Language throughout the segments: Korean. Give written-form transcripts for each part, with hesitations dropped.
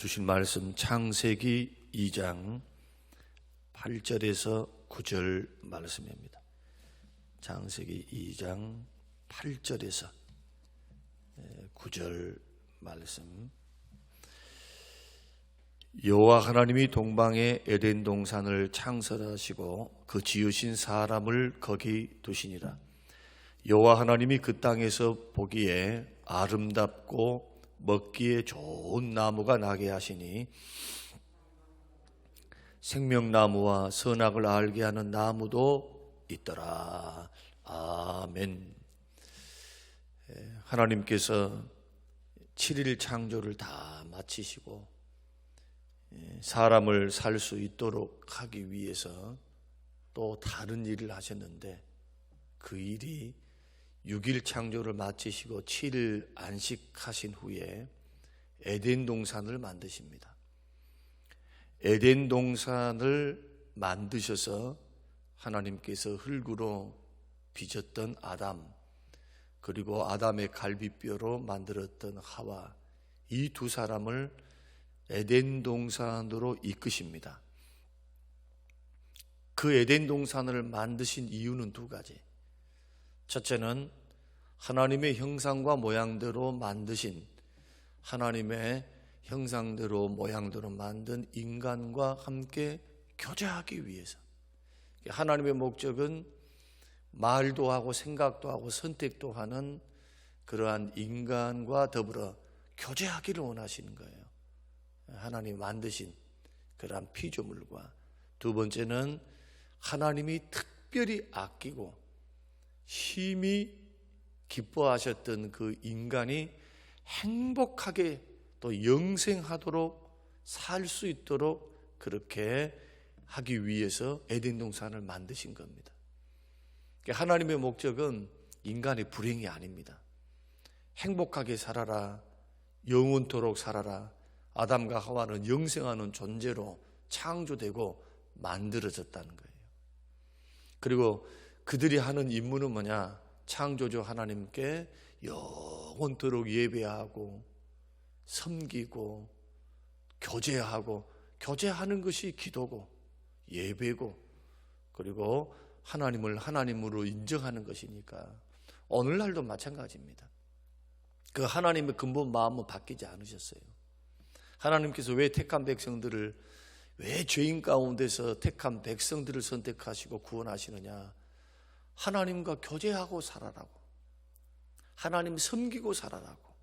주신 말씀 창세기 2장 8절에서 9절 말씀입니다. 창세기 2장 8절에서 9절 말씀. 여호와 하나님이 동방에 에덴 동산을 창설하시고 그 지으신 사람을 거기 두시니라. 여호와 하나님이 그 땅에서 보기에 아름답고 먹기에 좋은 나무가 나게 하시니 생명나무와 선악을 알게 하는 나무도 있더라. 아멘. 하나님께서 7일 창조를 다 마치시고 사람을 살 수 있도록 하기 위해서 또 다른 일을 하셨는데, 그 일이 6일 창조를 마치시고 7일 안식하신 후에 에덴 동산을 만드십니다. 에덴 동산을 만드셔서 하나님께서 흙으로 빚었던 아담, 그리고 아담의 갈비뼈로 만들었던 하와, 이 두 사람을 에덴 동산으로 이끄십니다. 그 에덴 동산을 만드신 이유는 두 가지. 첫째는 하나님의 형상과 모양대로 만드신, 하나님의 형상대로 모양대로 만든 인간과 함께 교제하기 위해서. 하나님의 목적은 말도 하고 생각도 하고 선택도 하는 그러한 인간과 더불어 교제하기를 원하시는 거예요. 하나님이 만드신 그러한 피조물과, 두 번째는 하나님이 특별히 아끼고 심히 기뻐하셨던 그 인간이 행복하게 또 영생하도록 살 수 있도록 그렇게 하기 위해서 에덴 동산을 만드신 겁니다. 하나님의 목적은 인간의 불행이 아닙니다. 행복하게 살아라, 영원토록 살아라. 아담과 하와는 영생하는 존재로 창조되고 만들어졌다는 거예요. 그리고 그들이 하는 임무는 뭐냐? 창조주 하나님께 영원토록 예배하고 섬기고 교제하고, 교제하는 것이 기도고 예배고, 그리고 하나님을 하나님으로 인정하는 것이니까 오늘날도 마찬가지입니다. 그 하나님의 근본 마음은 바뀌지 않으셨어요. 하나님께서 왜 택한 백성들을, 왜 죄인 가운데서 택한 백성들을 선택하시고 구원하시느냐? 하나님과 교제하고 살아라고, 하나님 섬기고 살아라고,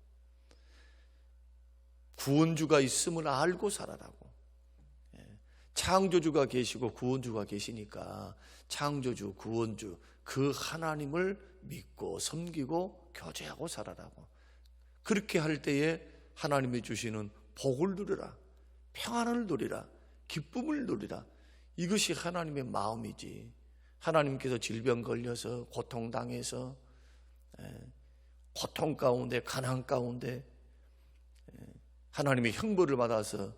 구원주가 있음을 알고 살아라고. 창조주가 계시고 구원주가 계시니까 창조주, 구원주, 그 하나님을 믿고 섬기고 교제하고 살아라고. 그렇게 할 때에 하나님이 주시는 복을 누리라, 평안을 누리라, 기쁨을 누리라. 이것이 하나님의 마음이지. 하나님께서 질병 걸려서 고통당해서 고통 가운데, 가난 가운데 하나님의 형벌을 받아서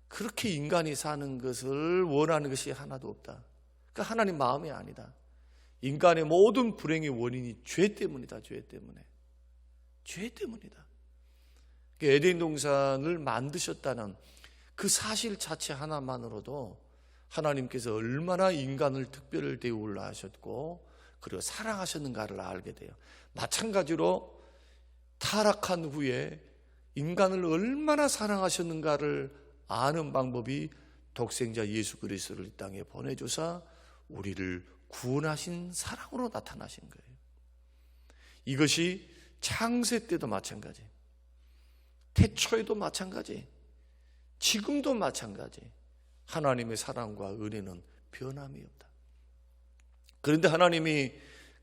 그렇게 인간이 사는 것을 원하는 것이 하나도 없다. 그러니까 하나님 마음이 아니다. 인간의 모든 불행의 원인이 죄 때문이다. 죄 때문에. 죄 때문이다. 에덴 동산을 만드셨다는 그 사실 자체 하나만으로도 하나님께서 얼마나 인간을 특별 대우를 하셨고 그리고 사랑하셨는가를 알게 돼요. 마찬가지로 타락한 후에 인간을 얼마나 사랑하셨는가를 아는 방법이 독생자 예수 그리스도를 이 땅에 보내주사 우리를 구원하신 사랑으로 나타나신 거예요. 이것이 창세 때도 마찬가지, 태초에도 마찬가지, 지금도 마찬가지. 하나님의 사랑과 은혜는 변함이 없다. 그런데 하나님이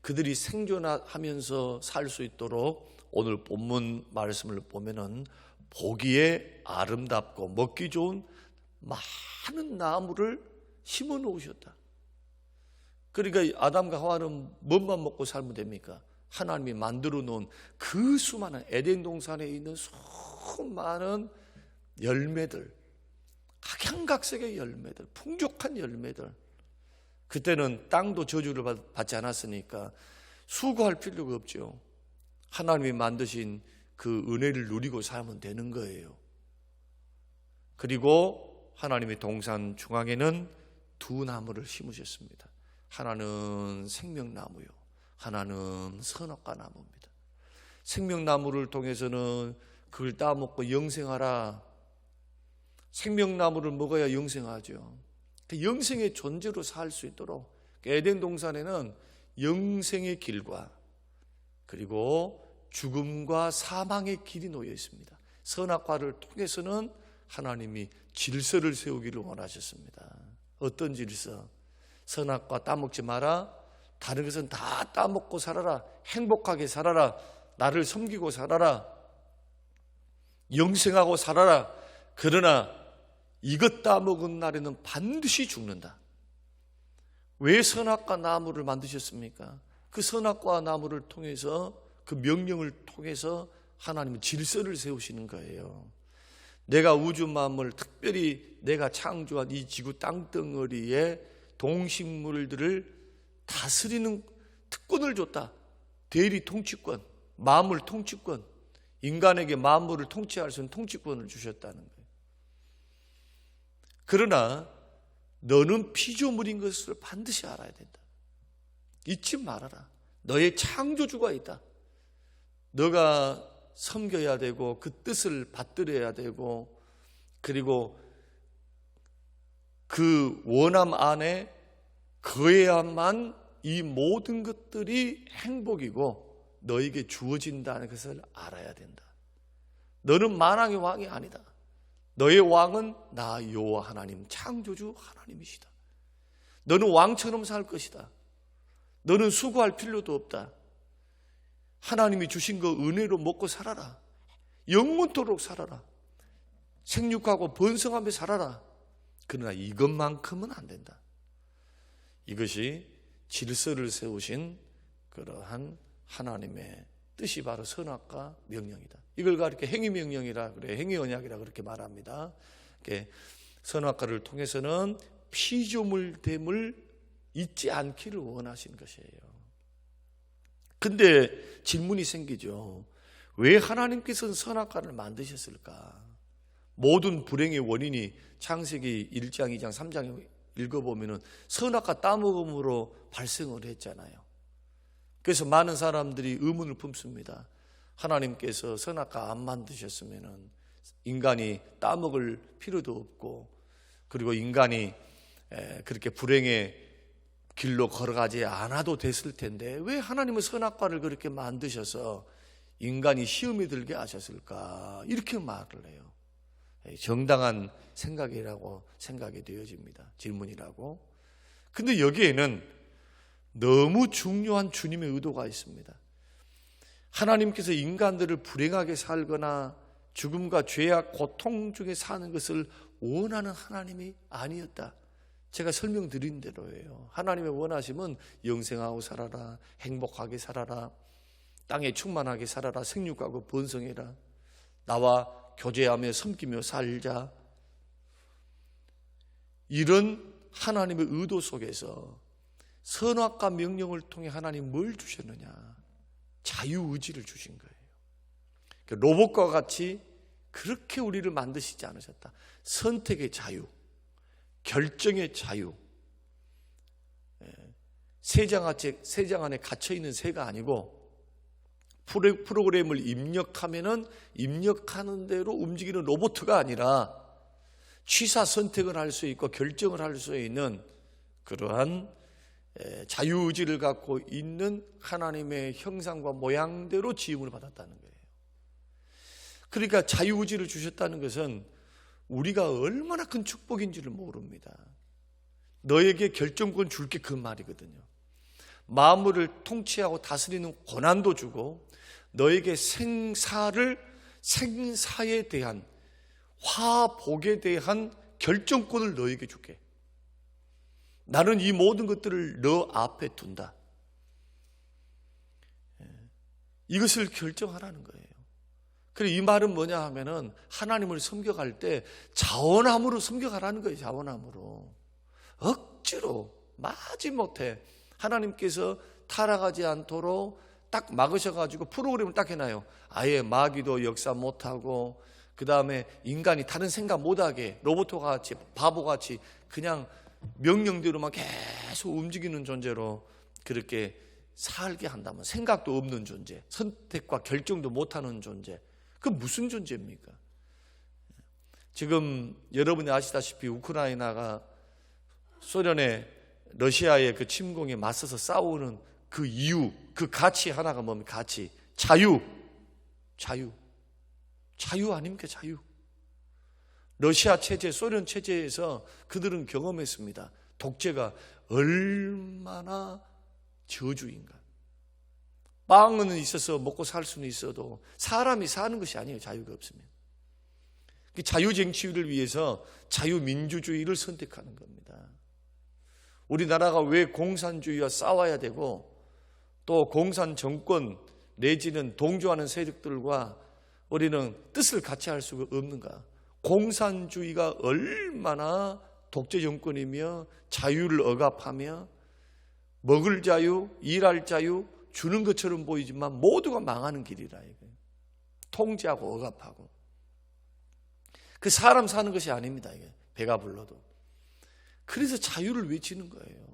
그들이 생존하면서 살 수 있도록 오늘 본문 말씀을 보면은 보기에 아름답고 먹기 좋은 많은 나무를 심어 놓으셨다. 그러니까 아담과 하와는 뭔만 먹고 살면 됩니까? 하나님이 만들어 놓은 그 수많은 에덴 동산에 있는 수많은 열매들, 각양각색의 열매들, 풍족한 열매들. 그때는 땅도 저주를 받지 않았으니까 수고할 필요가 없죠. 하나님이 만드신 그 은혜를 누리고 살면 되는 거예요. 그리고 하나님의 동산 중앙에는 두 나무를 심으셨습니다. 하나는 생명나무요, 하나는 선악과 나무입니다. 생명나무를 통해서는 그걸 따먹고 영생하라. 생명나무를 먹어야 영생하죠. 영생의 존재로 살 수 있도록 에덴 동산에는 영생의 길과 그리고 죽음과 사망의 길이 놓여 있습니다. 선악과를 통해서는 하나님이 질서를 세우기를 원하셨습니다. 어떤 질서? 선악과 따먹지 마라. 다른 것은 다 따먹고 살아라. 행복하게 살아라. 나를 섬기고 살아라. 영생하고 살아라. 그러나 이것 따먹은 날에는 반드시 죽는다. 왜 선악과 나무를 만드셨습니까? 그 선악과 나무를 통해서, 그 명령을 통해서 하나님은 질서를 세우시는 거예요. 내가 우주 만물, 특별히 내가 창조한 이 지구 땅덩어리에 동식물들을 다스리는 특권을 줬다. 대리 통치권, 만물 통치권, 인간에게 만물을 통치할 수 있는 통치권을 주셨다는 거예요. 그러나 너는 피조물인 것을 반드시 알아야 된다. 잊지 말아라. 너의 창조주가 있다. 너가 섬겨야 되고 그 뜻을 받들어야 되고, 그리고 그 원함 안에 거해야만 이 모든 것들이 행복이고 너에게 주어진다는 것을 알아야 된다. 너는 만왕의 왕이 아니다. 너의 왕은 나 여호와 하나님, 창조주 하나님이시다. 너는 왕처럼 살 것이다. 너는 수고할 필요도 없다. 하나님이 주신 거 은혜로 먹고 살아라. 영원토록 살아라. 생육하고 번성하며 살아라. 그러나 이것만큼은 안 된다. 이것이 질서를 세우신 그러한 하나님의 뜻이 바로 선악과 명령이다. 이걸 가리켜 행위명령이라 그래, 행위언약이라 그렇게 말합니다. 선악과를 통해서는 피조물됨을 잊지 않기를 원하신 것이에요. 근데 질문이 생기죠. 왜 하나님께서는 선악과를 만드셨을까? 모든 불행의 원인이 창세기 1장, 2장, 3장에 읽어보면 선악과 따먹음으로 발생을 했잖아요. 그래서 많은 사람들이 의문을 품습니다. 하나님께서 선악과 안 만드셨으면 인간이 따먹을 필요도 없고, 그리고 인간이 그렇게 불행의 길로 걸어가지 않아도 됐을 텐데 왜 하나님은 선악과를 그렇게 만드셔서 인간이 시험에 들게 하셨을까? 이렇게 말을 해요. 정당한 생각이라고 생각이 되어집니다. 질문이라고. 근데 여기에는 너무 중요한 주님의 의도가 있습니다. 하나님께서 인간들을 불행하게 살거나 죽음과 죄악, 고통 중에 사는 것을 원하는 하나님이 아니었다. 제가 설명드린 대로예요. 하나님의 원하심은 영생하고 살아라, 행복하게 살아라, 땅에 충만하게 살아라, 생육하고 번성해라, 나와 교제하며 섬기며 살자. 이런 하나님의 의도 속에서 선악과 명령을 통해 하나님 뭘 주셨느냐? 자유의지를 주신 거예요. 로봇과 같이 그렇게 우리를 만드시지 않으셨다. 선택의 자유, 결정의 자유. 새장 안에 갇혀있는 새가 아니고 프로그램을 입력하면은 입력하는 대로 움직이는 로봇가 아니라 취사 선택을 할 수 있고 결정을 할 수 있는 그러한 자유의지를 갖고 있는 하나님의 형상과 모양대로 지음을 받았다는 거예요. 그러니까 자유의지를 주셨다는 것은 우리가 얼마나 큰 축복인지를 모릅니다. 너에게 결정권 줄게, 그 말이거든요. 만물을 통치하고 다스리는 권한도 주고 너에게 생사에 대한, 화복에 대한 결정권을 너에게 줄게. 나는 이 모든 것들을 너 앞에 둔다. 이것을 결정하라는 거예요. 그래, 이 말은 뭐냐 하면은 하나님을 섬겨갈 때 자원함으로 섬겨가라는 거예요. 자원함으로. 억지로 마지못해 하나님께서 타락하지 않도록 딱 막으셔가지고 프로그램을 딱 해놔요. 아예 마귀도 역사 못하고, 그 다음에 인간이 다른 생각 못하게 로봇과 같이 바보같이 그냥 명령대로만 계속 움직이는 존재로 그렇게 살게 한다면, 생각도 없는 존재, 선택과 결정도 못하는 존재, 그 무슨 존재입니까? 지금 여러분이 아시다시피 우크라이나가 소련의 러시아의 그 침공에 맞서서 싸우는 그 이유, 그 가치 하나가 뭡니까? 가치, 자유 아닙니까? 자유. 러시아 체제, 소련 체제에서 그들은 경험했습니다. 독재가 얼마나 저주인가. 빵은 있어서 먹고 살 수는 있어도 사람이 사는 것이 아니에요. 자유가 없으면. 자유쟁취를 위해서 자유민주주의를 선택하는 겁니다. 우리나라가 왜 공산주의와 싸워야 되고 또 공산 정권 내지는 동조하는 세력들과 우리는 뜻을 같이 할 수가 없는가? 공산주의가 얼마나 독재 정권이며 자유를 억압하며 먹을 자유, 일할 자유 주는 것처럼 보이지만 모두가 망하는 길이라 이거예요. 통제하고 억압하고. 그 사람 사는 것이 아닙니다. 이게 배가 불러도. 그래서 자유를 외치는 거예요.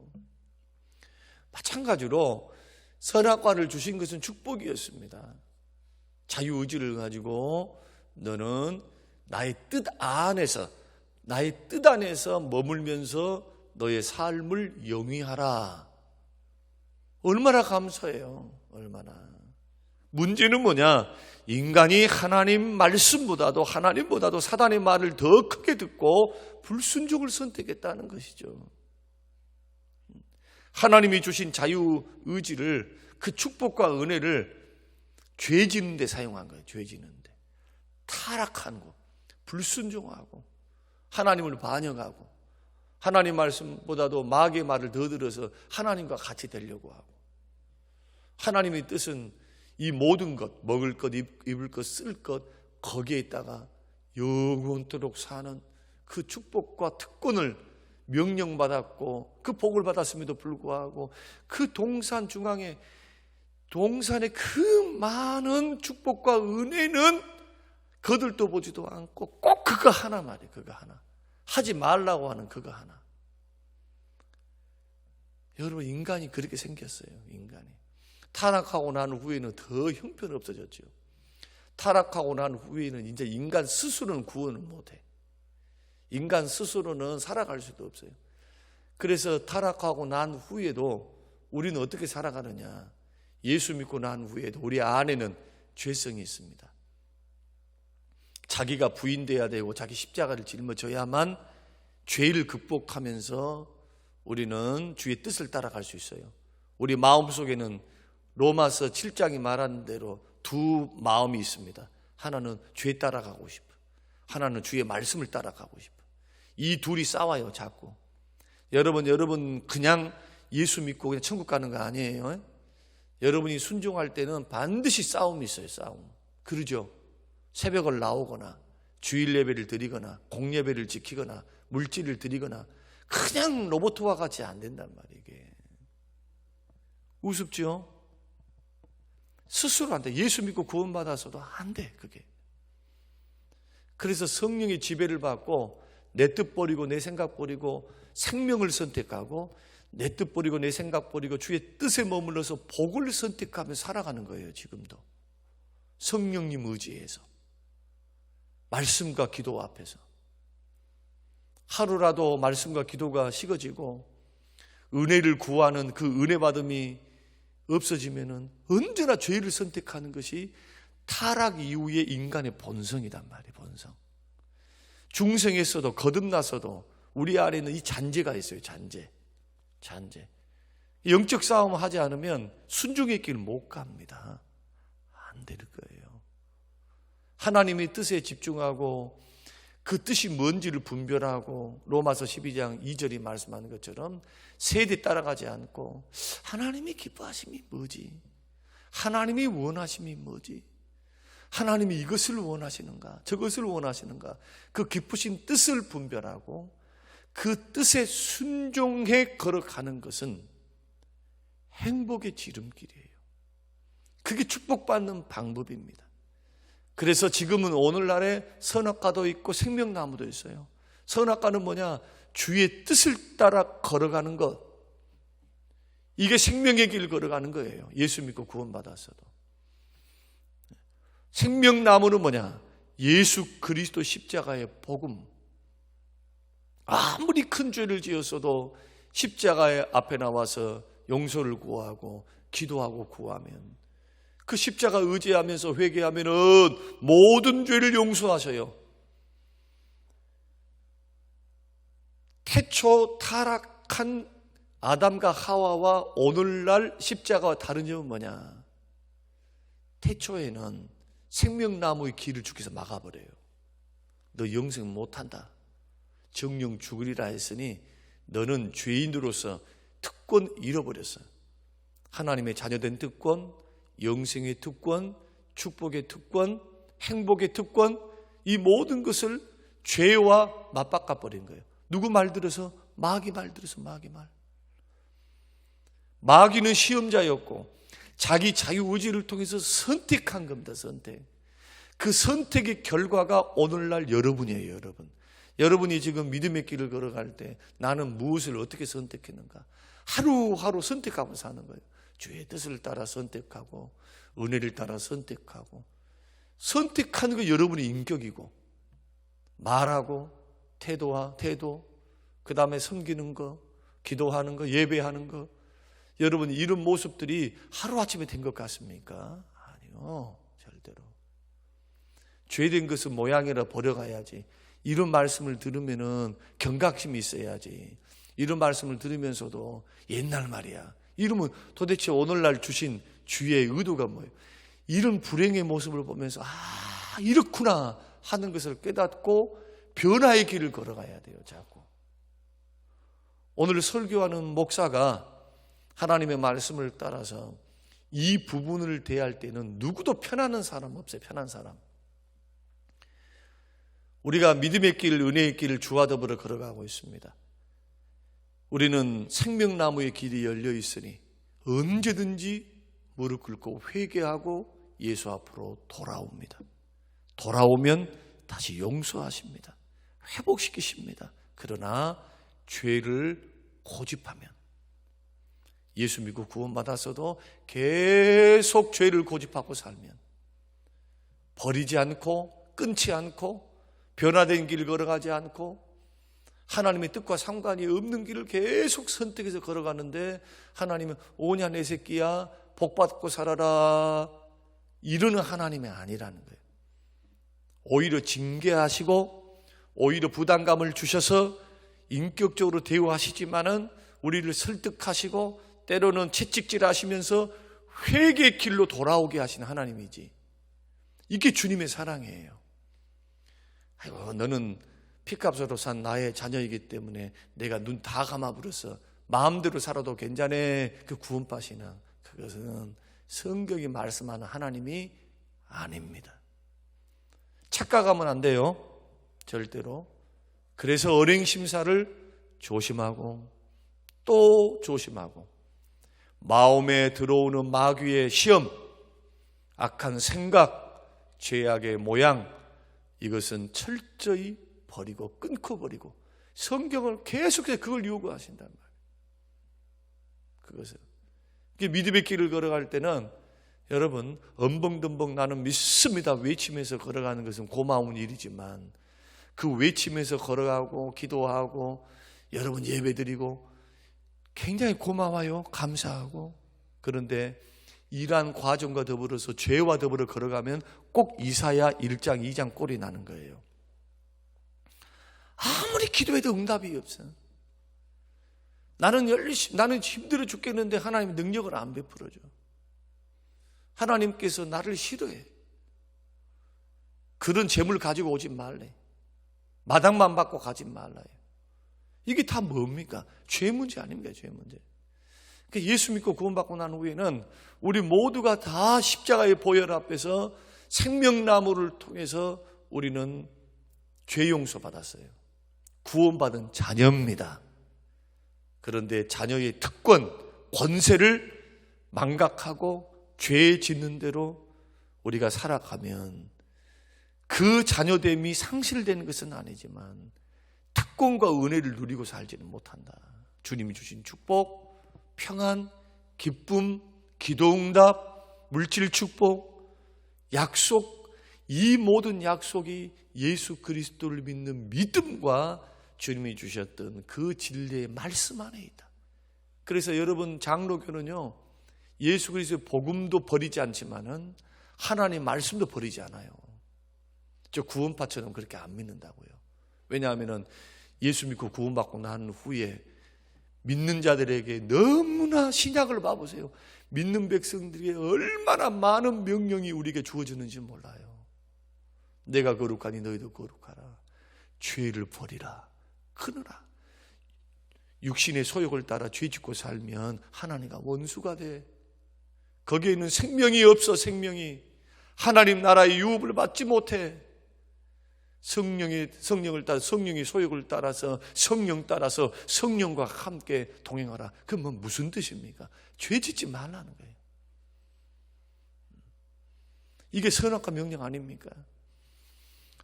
마찬가지로 선악과를 주신 것은 축복이었습니다. 자유의지를 가지고 너는 나의 뜻 안에서 머물면서 너의 삶을 영위하라. 얼마나 감사해요. 얼마나. 문제는 뭐냐? 인간이 하나님 말씀보다도 하나님보다도 사단의 말을 더 크게 듣고 불순종을 선택했다는 것이죠. 하나님이 주신 자유의지를, 그 축복과 은혜를 죄 짓는 데 사용한 거예요. 죄 짓는 데. 타락하고 불순종하고 하나님을 반역하고 하나님 말씀보다도 마귀의 말을 더 들어서 하나님과 같이 되려고 하고, 하나님의 뜻은 이 모든 것, 먹을 것, 입을 것, 쓸 것, 거기에 있다가 영원토록 사는 그 축복과 특권을 명령받았고 그 복을 받았음에도 불구하고 그 동산 중앙에 동산의 그 많은 축복과 은혜는 거들떠 보지도 않고 꼭 그거 하나 말이에요. 그거 하나. 하지 말라고 하는 그거 하나. 여러분, 인간이 그렇게 생겼어요. 인간이. 타락하고 난 후에는 더 형편없어졌죠. 타락하고 난 후에는 이제 인간 스스로는 구원을 못해. 인간 스스로는 살아갈 수도 없어요. 그래서 타락하고 난 후에도 우리는 어떻게 살아가느냐? 예수 믿고 난 후에도 우리 안에는 죄성이 있습니다. 자기가 부인돼야 되고 자기 십자가를 짊어져야만 죄를 극복하면서 우리는 주의 뜻을 따라갈 수 있어요. 우리 마음속에는 로마서 7장이 말하는 대로 두 마음이 있습니다. 하나는 죄 따라가고 싶어. 하나는 주의 말씀을 따라가고 싶어. 이 둘이 싸워요, 자꾸. 여러분 그냥 예수 믿고 그냥 천국 가는 거 아니에요. 여러분이 순종할 때는 반드시 싸움이 있어요, 싸움. 그러죠? 새벽을 나오거나 주일 예배를 드리거나 공예배를 지키거나 물질을 드리거나 그냥 로봇과 같이 안 된단 말이에요. 이게 우습죠? 스스로 안 돼. 예수 믿고 구원받아서도 안 돼, 그게. 그래서 성령의 지배를 받고 내 뜻 버리고 내 생각 버리고 생명을 선택하고 내 뜻 버리고 내 생각 버리고 주의 뜻에 머물러서 복을 선택하며 살아가는 거예요. 지금도 성령님 의지에서, 말씀과 기도 앞에서. 하루라도 말씀과 기도가 식어지고 은혜를 구하는 그 은혜 받음이 없어지면은 언제나 죄를 선택하는 것이 타락 이후의 인간의 본성이란 말이에요. 본성. 중생에서도 거듭나서도 우리 안에는 이 잔재가 있어요. 잔재. 영적 싸움 하지 않으면 순종의 길 못 갑니다. 안 될 거예요. 하나님의 뜻에 집중하고 그 뜻이 뭔지를 분별하고 로마서 12장 2절이 말씀하는 것처럼 세대 따라가지 않고 하나님이 기뻐하심이 뭐지? 하나님이 원하심이 뭐지? 하나님이 이것을 원하시는가? 저것을 원하시는가? 그 기쁘신 뜻을 분별하고 그 뜻에 순종해 걸어가는 것은 행복의 지름길이에요. 그게 축복받는 방법입니다. 그래서 지금은 오늘날에 선악과도 있고 생명나무도 있어요. 선악과는 뭐냐? 주의 뜻을 따라 걸어가는 것. 이게 생명의 길 걸어가는 거예요. 예수 믿고 구원받았어도. 생명나무는 뭐냐? 예수 그리스도 십자가의 복음. 아무리 큰 죄를 지었어도 십자가의 앞에 나와서 용서를 구하고 기도하고 구하면, 그 십자가 의지하면서 회개하면은 모든 죄를 용서하셔요. 태초 타락한 아담과 하와와 오늘날 십자가와 다른 점은 뭐냐? 태초에는 생명나무의 길을 주께서 막아버려요. 너 영생 못한다, 정령 죽으리라 했으니 너는 죄인으로서 특권 잃어버렸어. 하나님의 자녀된 특권, 영생의 특권, 축복의 특권, 행복의 특권, 이 모든 것을 죄와 맞바꿔버린 거예요. 누구 말 들어서? 마귀 말 들어서. 마귀 말. 마귀는 시험자였고 자기 자유의지를 통해서 선택한 겁니다. 선택. 그 선택의 결과가 오늘날 여러분이에요. 여러분. 여러분이 지금 믿음의 길을 걸어갈 때 나는 무엇을 어떻게 선택했는가? 하루하루 선택하고 사는 거예요. 주의 뜻을 따라 선택하고 은혜를 따라 선택하고, 선택하는 거 여러분의 인격이고, 말하고 태도, 그 다음에 섬기는 거, 기도하는 거, 예배하는 거, 여러분 이런 모습들이 하루아침에 된 것 같습니까? 아니요, 절대로. 죄된 것은 모양이라 버려가야지. 이런 말씀을 들으면은 경각심이 있어야지. 이런 말씀을 들으면서도 옛날 말이야, 이러면 도대체 오늘날 주신 주의 의도가 뭐예요? 이런 불행의 모습을 보면서 이렇구나 하는 것을 깨닫고 변화의 길을 걸어가야 돼요. 자꾸. 오늘 설교하는 목사가 하나님의 말씀을 따라서 이 부분을 대할 때는 누구도 편안한 사람 없어요. 편한 사람. 우리가 믿음의 길, 은혜의 길을 주와 더불어 걸어가고 있습니다. 우리는 생명나무의 길이 열려 있으니 언제든지 무릎 꿇고 회개하고 예수 앞으로 돌아옵니다. 돌아오면 다시 용서하십니다. 회복시키십니다. 그러나 죄를 고집하면, 예수 믿고 구원받았어도 계속 죄를 고집하고 살면, 버리지 않고 끊지 않고 변화된 길을 걸어가지 않고 하나님의 뜻과 상관이 없는 길을 계속 선택해서 걸어가는데, 하나님은 오냐 내 새끼야 복받고 살아라, 이러는 하나님이 아니라는 거예요. 오히려 징계하시고 오히려 부담감을 주셔서 인격적으로 대우하시지만은 우리를 설득하시고 때로는 채찍질하시면서 회개의 길로 돌아오게 하신 하나님이지, 이게 주님의 사랑이에요. 아이고, 너는 피값으로 산 나의 자녀이기 때문에 내가 눈 다 감아버려서 마음대로 살아도 괜찮아, 그 구원파시나, 그것은 성경이 말씀하는 하나님이 아닙니다. 착각하면 안 돼요. 절대로. 그래서 언행 심사를 조심하고 또 조심하고, 마음에 들어오는 마귀의 시험, 악한 생각, 죄악의 모양, 이것은 철저히 버리고 끊고 버리고, 성경을 계속해서 그걸 요구하신단 말이에요. 그것을. 믿음의 길을 걸어갈 때는 여러분 엄벙덤벙 나는 믿습니다 외치면서 걸어가는 것은 고마운 일이지만, 그 외치면서 걸어가고 기도하고 여러분 예배드리고 굉장히 고마워요. 감사하고. 그런데 이러한 과정과 더불어서 죄와 더불어 걸어가면 꼭 이사야 1장 2장 꼴이 나는 거예요. 아무리 기도해도 응답이 없어. 나는 힘들어 죽겠는데 하나님 능력을 안 베풀어줘. 하나님께서 나를 싫어해. 그런 재물 가지고 오지 말래. 마당만 받고 가지 말라요. 이게 다 뭡니까? 죄 문제 아닙니까? 죄 문제. 그러니까 예수 믿고 구원받고 난 후에는 우리 모두가 다 십자가의 보혈 앞에서 생명나무를 통해서 우리는 죄 용서 받았어요. 구원받은 자녀입니다. 그런데 자녀의 특권, 권세를 망각하고 죄 짓는 대로 우리가 살아가면 그 자녀됨이 상실되는 것은 아니지만 특권과 은혜를 누리고 살지는 못한다. 주님이 주신 축복, 평안, 기쁨, 기도응답, 물질 축복, 약속, 이 모든 약속이 예수 그리스도를 믿는 믿음과 주님이 주셨던 그 진리의 말씀 안에 있다. 그래서 여러분, 장로교는요, 예수 그리스도의 복음도 버리지 않지만은 하나님 말씀도 버리지 않아요. 저 구원파처럼 그렇게 안 믿는다고요. 왜냐하면 예수 믿고 구원받고 난 후에 믿는 자들에게 너무나 신약을 봐보세요. 믿는 백성들에게 얼마나 많은 명령이 우리에게 주어지는지 몰라요. 내가 거룩하니 너희도 거룩하라. 죄를 버리라. 끊으라. 육신의 소욕을 따라 죄짓고 살면 하나님과 원수가 돼. 거기에는 생명이 없어. 생명이 하나님 나라의 유업을 받지 못해. 성령을 따라 성령의 소욕을 따라서 성령 따라서 성령과 함께 동행하라. 그건 무슨 뜻입니까? 죄짓지 말라는 거예요. 이게 선악과 명령 아닙니까?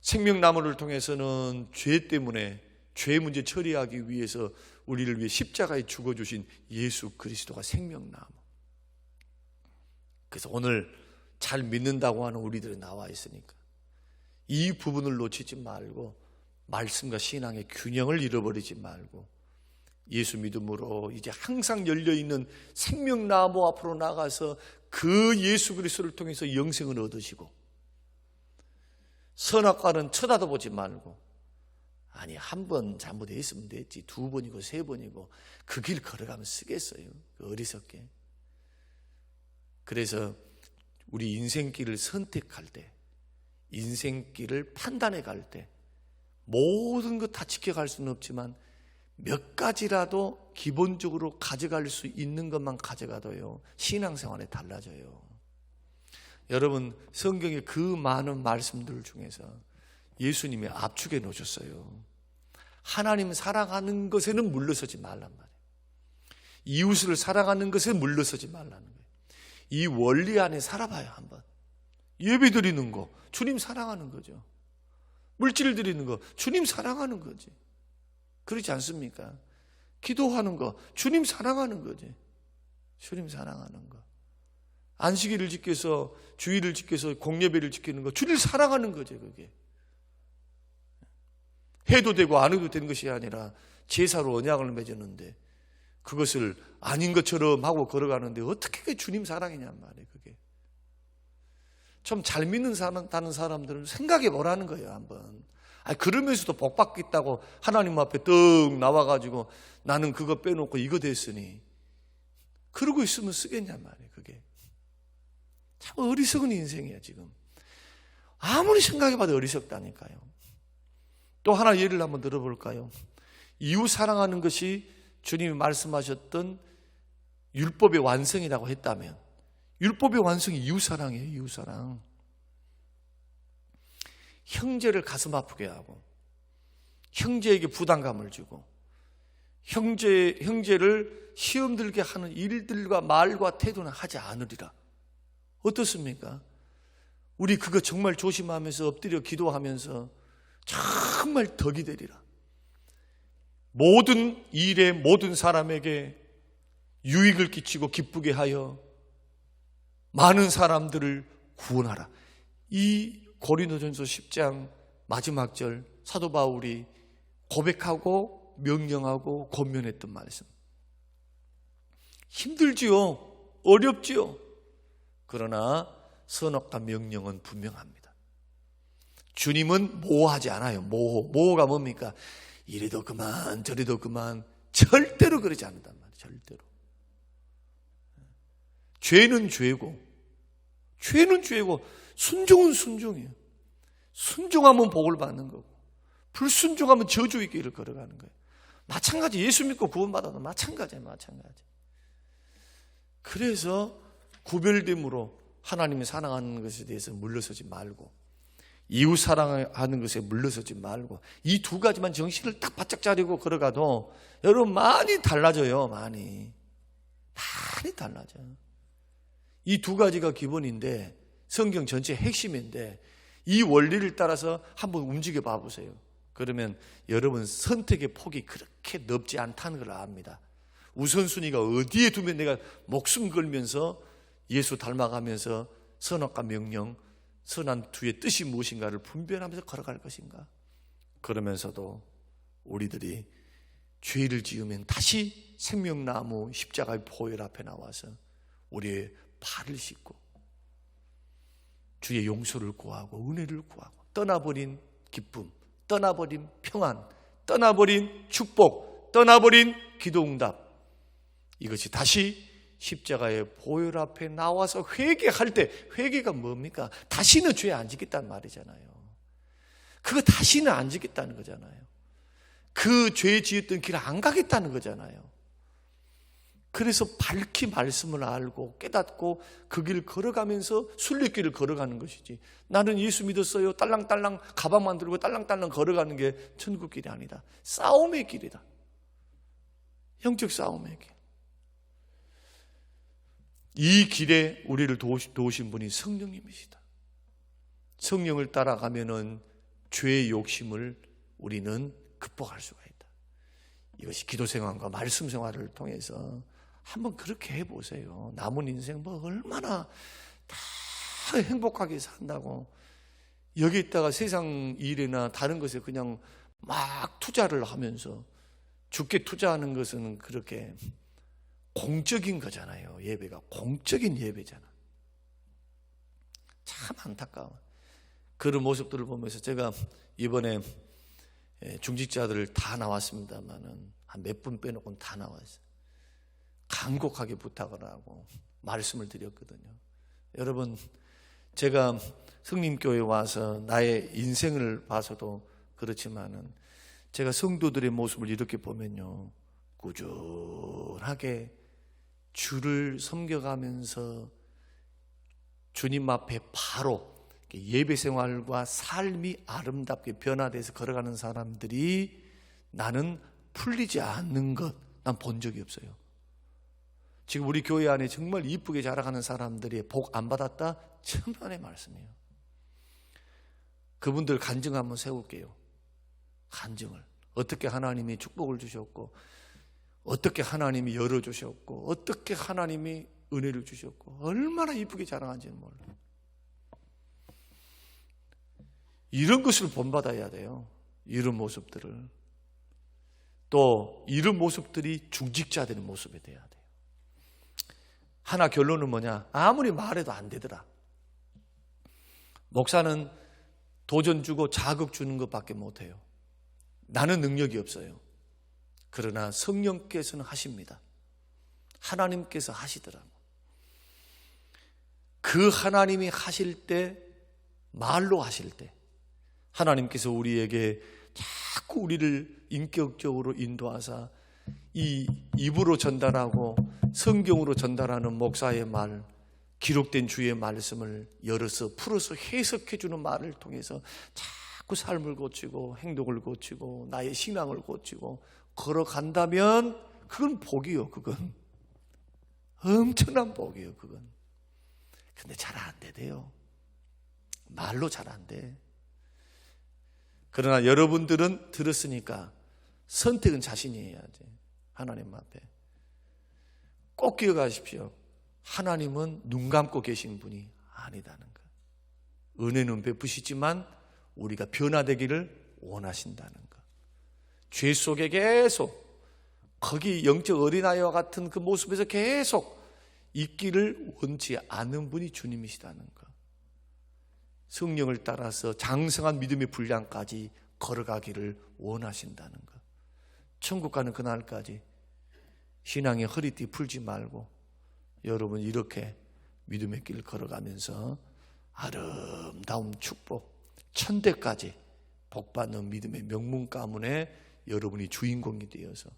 생명나무를 통해서는 죄 때문에 죄 문제 처리하기 위해서 우리를 위해 십자가에 죽어주신 예수 그리스도가 생명나무. 그래서 오늘 잘 믿는다고 하는 우리들이 나와 있으니까 이 부분을 놓치지 말고 말씀과 신앙의 균형을 잃어버리지 말고 예수 믿음으로 이제 항상 열려있는 생명나무 앞으로 나가서 그 예수 그리스도를 통해서 영생을 얻으시고 선악과는 쳐다도 보지 말고 아니 한 번 잘못했으면 됐지 2번이고 3번이고 그 길 걸어가면 쓰겠어요. 어리석게. 그래서 우리 인생길을 선택할 때 인생길을 판단해 갈 때 모든 것 다 지켜갈 수는 없지만 몇 가지라도 기본적으로 가져갈 수 있는 것만 가져가도요 신앙생활에 달라져요. 여러분 성경의 그 많은 말씀들 중에서 예수님이 압축해 놓으셨어요. 하나님 사랑하는 것에는 물러서지 말란 말이에요. 이웃을 사랑하는 것에 물러서지 말라는 거예요. 이 원리 안에 살아봐요. 한번 예배 드리는 거 주님 사랑하는 거죠. 물질 드리는 거 주님 사랑하는 거지. 그렇지 않습니까? 기도하는 거 주님 사랑하는 거지. 주님 사랑하는 거. 안식일을 지켜서 주일을 지켜서 공예배를 지키는 거 주님 사랑하는 거죠. 그게 해도 되고 안 해도 되는 것이 아니라 제사로 언약을 맺었는데 그것을 아닌 것처럼 하고 걸어가는데 어떻게 그게 주님 사랑이냔 말이에요. 그게 좀 잘 믿는 다는 사람들은 생각해 보라는 거예요. 한번. 그러면서도 복 받겠다고 하나님 앞에 떡 나와가지고 나는 그거 빼놓고 이거 됐으니 그러고 있으면 쓰겠냔 말이에요. 그게 참 어리석은 인생이에요. 지금 아무리 생각해봐도 어리석다니까요. 또 하나 예를 한번 들어볼까요? 이웃 사랑하는 것이 주님이 말씀하셨던 율법의 완성이라고 했다면 율법의 완성이 이웃 사랑이에요. 이웃 사랑. 형제를 가슴 아프게 하고 형제에게 부담감을 주고 형제를 시험 들게 하는 일들과 말과 태도는 하지 않으리라. 어떻습니까? 우리 그거 정말 조심하면서 엎드려 기도하면서 정말 덕이 되리라. 모든 일에 모든 사람에게 유익을 끼치고 기쁘게 하여 많은 사람들을 구원하라. 이 고린도전서 10장 마지막 절 사도 바울이 고백하고 명령하고 권면했던 말씀. 힘들지요. 어렵지요. 그러나 선악과 명령은 분명합니다. 주님은 모호하지 않아요. 모호가 뭡니까? 이래도 그만 저래도 그만. 절대로 그러지 않는단 말이에요. 절대로. 죄는 죄고 순종은 순종이에요. 순종하면 복을 받는 거고 불순종하면 저주의 길을 걸어가는 거예요. 마찬가지. 예수 믿고 구원받아도 마찬가지예요. 마찬가지. 그래서 구별됨으로 하나님이 사랑하는 것에 대해서 물러서지 말고 이웃 사랑하는 것에 물러서지 말고 이 두 가지만 정신을 딱 바짝 차리고 걸어가도 여러분 많이 달라져요. 많이 달라져요. 이 두 가지가 기본인데 성경 전체 핵심인데 이 원리를 따라서 한번 움직여 봐 보세요. 그러면 여러분 선택의 폭이 그렇게 넓지 않다는 걸 압니다. 우선순위가 어디에 두면 내가 목숨 걸면서 예수 닮아가면서 선악과 명령, 선한 두의 뜻이 무엇인가를 분별하면서 걸어갈 것인가. 그러면서도 우리들이 죄를 지으면 다시 생명나무 십자가의 보혈 앞에 나와서 우리의 발을 씻고 주의 용서를 구하고 은혜를 구하고 떠나버린 기쁨, 떠나버린 평안, 떠나버린 축복, 떠나버린 기도응답, 이것이 다시 십자가의 보혈 앞에 나와서 회개할 때, 회개가 뭡니까? 다시는 죄 안 짓겠다는 말이잖아요. 그거 다시는 안 짓겠다는 거잖아요. 그 죄 지었던 길 안 가겠다는 거잖아요. 그래서 밝히 말씀을 알고 깨닫고 그 길 걸어가면서 순례길을 걸어가는 것이지, 나는 예수 믿었어요 딸랑딸랑 가방만 들고 딸랑딸랑 걸어가는 게 천국길이 아니다. 싸움의 길이다. 영적 싸움의 길. 이 길에 우리를 도우신 분이 성령님이시다. 성령을 따라가면은 죄의 욕심을 우리는 극복할 수가 있다. 이것이 기도 생활과 말씀 생활을 통해서 한번 그렇게 해보세요. 남은 인생 뭐 얼마나 다 행복하게 산다고 여기 있다가 세상 일이나 다른 것에 그냥 막 투자를 하면서, 죽게 투자하는 것은 그렇게 공적인 거잖아요. 예배가 공적인 예배잖아. 참 안타까워. 그런 모습들을 보면서 제가 이번에 중직자들 다 나왔습니다만은 한 몇 분 빼놓고는 다 나왔어요. 간곡하게 부탁을 하고 말씀을 드렸거든요. 여러분, 제가 성림교회에 와서 나의 인생을 봐서도 그렇지만은 제가 성도들의 모습을 이렇게 보면요, 꾸준하게 주를 섬겨가면서 주님 앞에 바로 예배 생활과 삶이 아름답게 변화돼서 걸어가는 사람들이 나는 풀리지 않는 것, 난 본 적이 없어요. 지금 우리 교회 안에 정말 이쁘게 자라가는 사람들이 복 안 받았다? 천만의 말씀이에요. 그분들 간증 한번 세울게요. 간증을. 어떻게 하나님이 축복을 주셨고, 어떻게 하나님이 열어주셨고, 어떻게 하나님이 은혜를 주셨고, 얼마나 이쁘게 자랑한지는 몰라요. 이런 것을 본받아야 돼요. 이런 모습들을. 또 이런 모습들이 중직자들의 모습이 돼야 돼요. 하나 결론은 뭐냐? 아무리 말해도 안 되더라. 목사는 도전 주고 자극 주는 것밖에 못해요. 나는 능력이 없어요. 그러나 성령께서는 하십니다. 하나님께서 하시더라고. 그 하나님이 하실 때, 말로 하실 때 하나님께서 우리에게 자꾸 우리를 인격적으로 인도하사 이 입으로 전달하고 성경으로 전달하는 목사의 말, 기록된 주의 말씀을 열어서 풀어서 해석해 주는 말을 통해서 자꾸 삶을 고치고 행동을 고치고 나의 신앙을 고치고 걸어간다면 그건 복이요. 그건 엄청난 복이에요. 그건. 근데 잘 안 되대요. 말로 잘 안 돼. 그러나 여러분들은 들었으니까 선택은 자신이 해야지. 하나님 앞에 꼭 기억하십시오. 하나님은 눈 감고 계신 분이 아니다는 것. 은혜는 베푸시지만 우리가 변화되기를 원하신다는 것. 죄 속에 계속 거기 영적 어린아이와 같은 그 모습에서 계속 있기를 원치 않는 분이 주님이시다는 것. 성령을 따라서 장성한 믿음의 분량까지 걸어가기를 원하신다는 것. 천국 가는 그날까지 신앙의 허리띠 풀지 말고 여러분 이렇게 믿음의 길 걸어가면서 아름다운 축복, 천대까지 복받는 믿음의 명문 가문에 여러분이 주인공이 되어서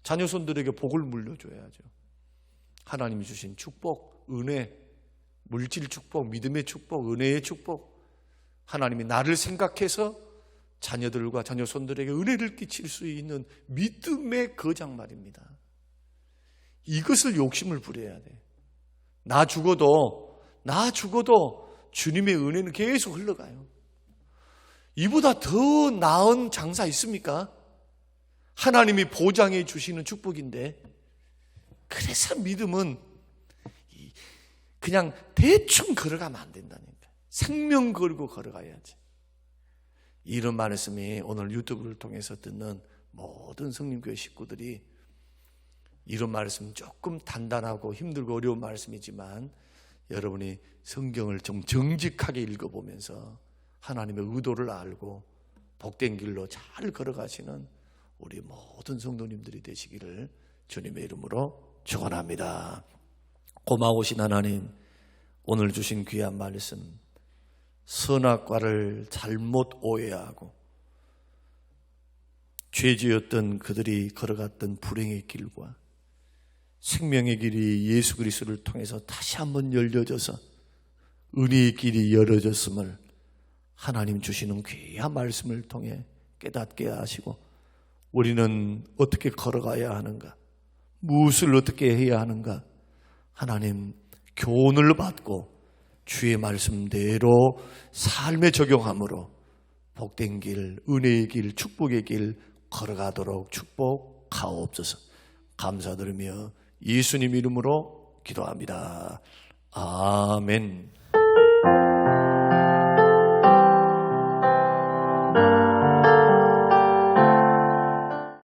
자녀손들에게 복을 물려줘야죠. 하나님이 주신 축복, 은혜, 물질 축복, 믿음의 축복, 은혜의 축복, 하나님이 나를 생각해서 자녀들과 자녀손들에게 은혜를 끼칠 수 있는 믿음의 거장 말입니다. 이것을 욕심을 부려야 돼. 나 죽어도 주님의 은혜는 계속 흘러가요. 이보다 더 나은 장사 있습니까? 하나님이 보장해 주시는 축복인데, 그래서 믿음은 그냥 대충 걸어가면 안 된다니까. 생명 걸고 걸어가야지. 이런 말씀이 오늘 유튜브를 통해서 듣는 모든 성림교회 식구들이, 이런 말씀 조금 단단하고 힘들고 어려운 말씀이지만 여러분이 성경을 좀 정직하게 읽어보면서 하나님의 의도를 알고 복된 길로 잘 걸어가시는 우리 모든 성도님들이 되시기를 주님의 이름으로 축원합니다. 고마우신 하나님, 오늘 주신 귀한 말씀, 선악과를 잘못 오해하고 죄지었던 그들이 걸어갔던 불행의 길과 생명의 길이 예수 그리스도를 통해서 다시 한번 열려져서 은혜의 길이 열어졌음을 하나님 주시는 귀한 말씀을 통해 깨닫게 하시고, 우리는 어떻게 걸어가야 하는가, 무엇을 어떻게 해야 하는가, 하나님 교훈을 받고 주의 말씀대로 삶에 적용함으로 복된 길, 은혜의 길, 축복의 길 걸어가도록 축복하옵소서. 감사드리며 예수님 이름으로 기도합니다. 아멘.